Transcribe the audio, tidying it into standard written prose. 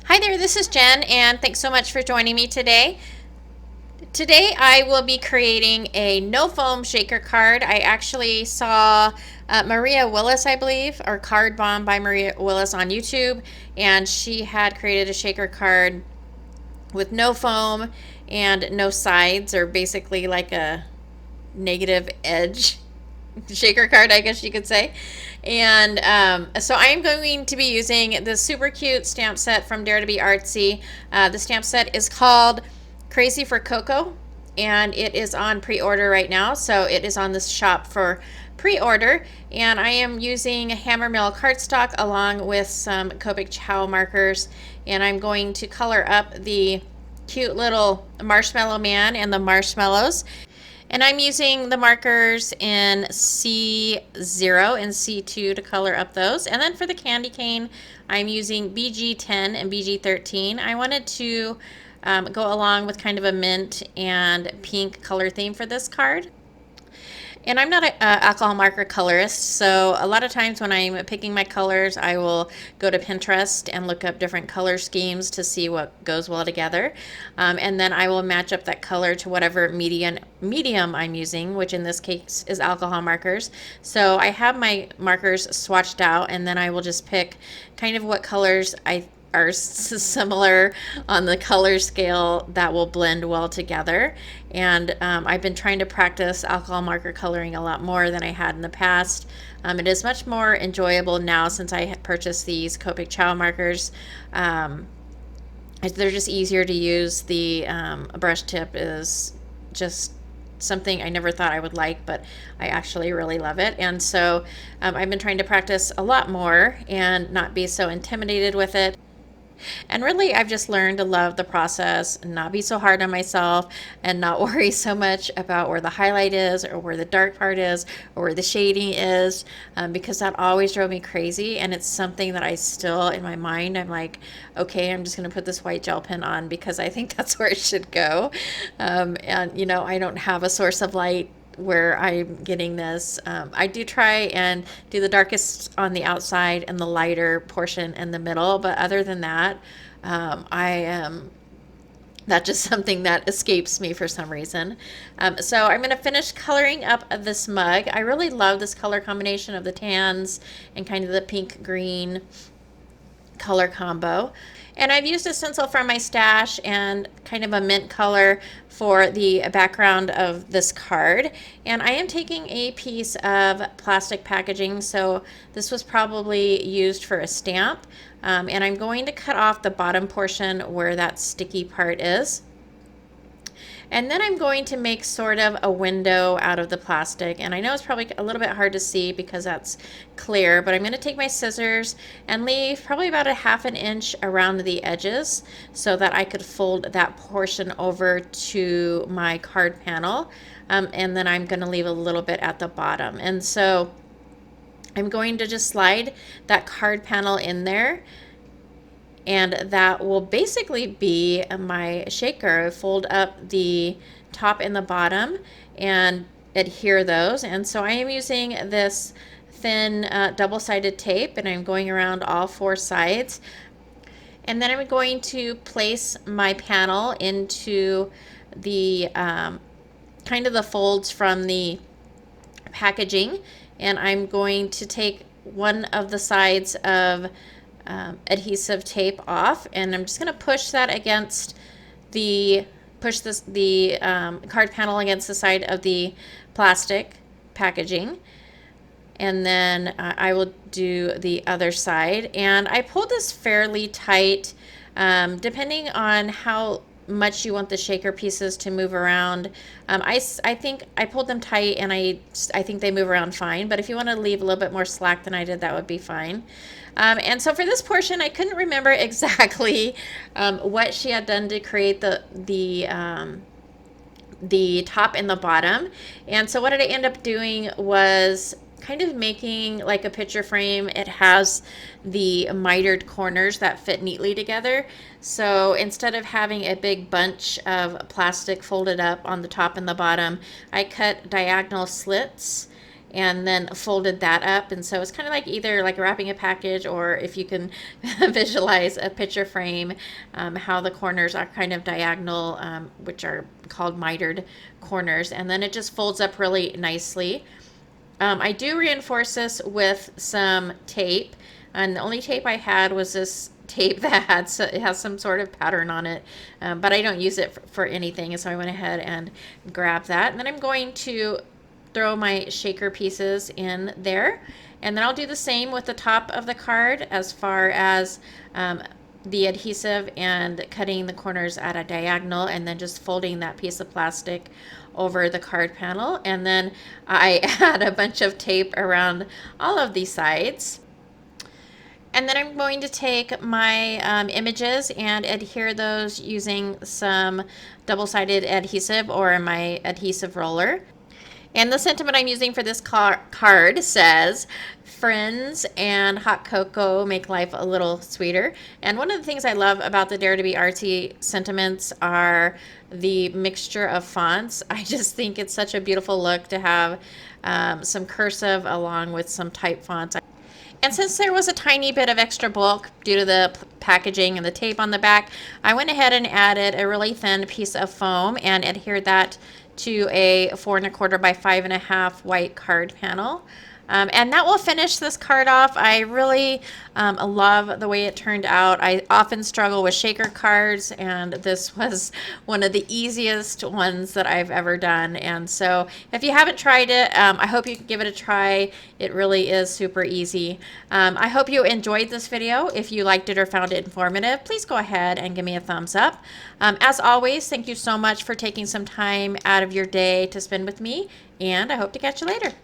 Hi there, this is Jen, and thanks so much for joining me today. Today I will be creating a no foam shaker card. I actually saw Maria Willis, I believe, or Card Bomb by Maria Willis on YouTube, and she had created a shaker card with no foam and no sides, or basically like a negative edge shaker card, I guess you could say. And so I am going to be using the super cute stamp set from Dare to Be Artsy. The stamp set is called Crazy for Coco, and it is on pre-order right now. So it is on this shop for pre-order, and I am using Hammermill cardstock along with some Copic Chow markers, and I'm going to color up the cute little marshmallow man and the marshmallows. And I'm using the markers in C0 and C2 to color up those. And then for the candy cane, I'm using BG10 and BG13. I wanted to go along with kind of a mint and pink color theme for this card. And I'm not an alcohol marker colorist, so a lot of times when I'm picking my colors, I will go to Pinterest and look up different color schemes to see what goes well together. And then I will match up that color to whatever medium I'm using, which in this case is alcohol markers. So I have my markers swatched out, and then I will just pick kind of what colors I are similar on the color scale that will blend well together. And I've been trying to practice alcohol marker coloring a lot more than I had in the past. It is much more enjoyable now since I had purchased these Copic Chow markers. They're just easier to use. The brush tip is just something I never thought I would like, but I actually really love it. And so I've been trying to practice a lot more and not be so intimidated with it. And really, I've just learned to love the process and not be so hard on myself and not worry so much about where the highlight is or where the dark part is or where the shading is, because that always drove me crazy. And it's something that I still, in my mind, I'm like, okay, I'm just going to put this white gel pen on because I think that's where it should go. And, I don't have a source of light where I'm getting this. I do try and do the darkest on the outside and the lighter portion in the middle, but other than that, I am that's just something that escapes me for some reason. So I'm going to finish coloring up this mug. I really love this color combination of the tans and kind of the pink green color combo. And I've used a stencil from my stash and kind of a mint color for the background of this card. And I am taking a piece of plastic packaging, so this was probably used for a stamp. And I'm going to cut off the bottom portion where that sticky part is. And then I'm going to make sort of a window out of the plastic. And I know it's probably a little bit hard to see because that's clear, but I'm going to take my scissors and leave probably about a ½ an inch around the edges so that I could fold that portion over to my card panel. And then I'm going to leave a little bit at the bottom. And so I'm going to just slide that card panel in there, and that will basically be my shaker. Fold up the top and the bottom and adhere those. And so I am using this thin double-sided tape, and I'm going around all 4 sides. And then I'm going to place my panel into the kind of the folds from the packaging, and I'm going to take one of the sides of adhesive tape off, and I'm just going to push that against the card panel against the side of the plastic packaging, and then I will do the other side. And I pulled this fairly tight, depending on how much you want the shaker pieces to move around. I think I pulled them tight, and I think they move around fine, but if you want to leave a little bit more slack than I did, that would be fine. And so for this portion, I couldn't remember exactly what she had done to create the top and the bottom. And so what did I end up doing was kind of making like a picture frame. It has the mitered corners that fit neatly together. So instead of having a big bunch of plastic folded up on the top and the bottom, I cut diagonal slits and then folded that up. And so it's kind of like either like wrapping a package, or if you can visualize a picture frame, how the corners are kind of diagonal, which are called mitered corners, and then it just folds up really nicely. I do reinforce this with some tape, and the only tape I had was this tape that it has some sort of pattern on it, but I don't use it for anything, and so I went ahead and grabbed that. And then I'm going to throw my shaker pieces in there, and then I'll do the same with the top of the card as far as the adhesive and cutting the corners at a diagonal, and then just folding that piece of plastic over the card panel. And then I add a bunch of tape around all of these sides. And then I'm going to take my images and adhere those using some double-sided adhesive or my adhesive roller. And the sentiment I'm using for this card says, "Friends and hot cocoa make life a little sweeter." And one of the things I love about the Dare to Be Artsy sentiments are the mixture of fonts. I just think it's such a beautiful look to have some cursive along with some type fonts. And since there was a tiny bit of extra bulk due to the packaging and the tape on the back, I went ahead and added a really thin piece of foam and adhered that to a 4 1/4 by 5 1/2 white card panel. And that will finish this card off. I really love the way it turned out. I often struggle with shaker cards, and this was one of the easiest ones that I've ever done. And so if you haven't tried it, I hope you can give it a try. It really is super easy. I hope you enjoyed this video. If you liked it or found it informative, please go ahead and give me a thumbs up. As always, thank you so much for taking some time out of your day to spend with me, and I hope to catch you later.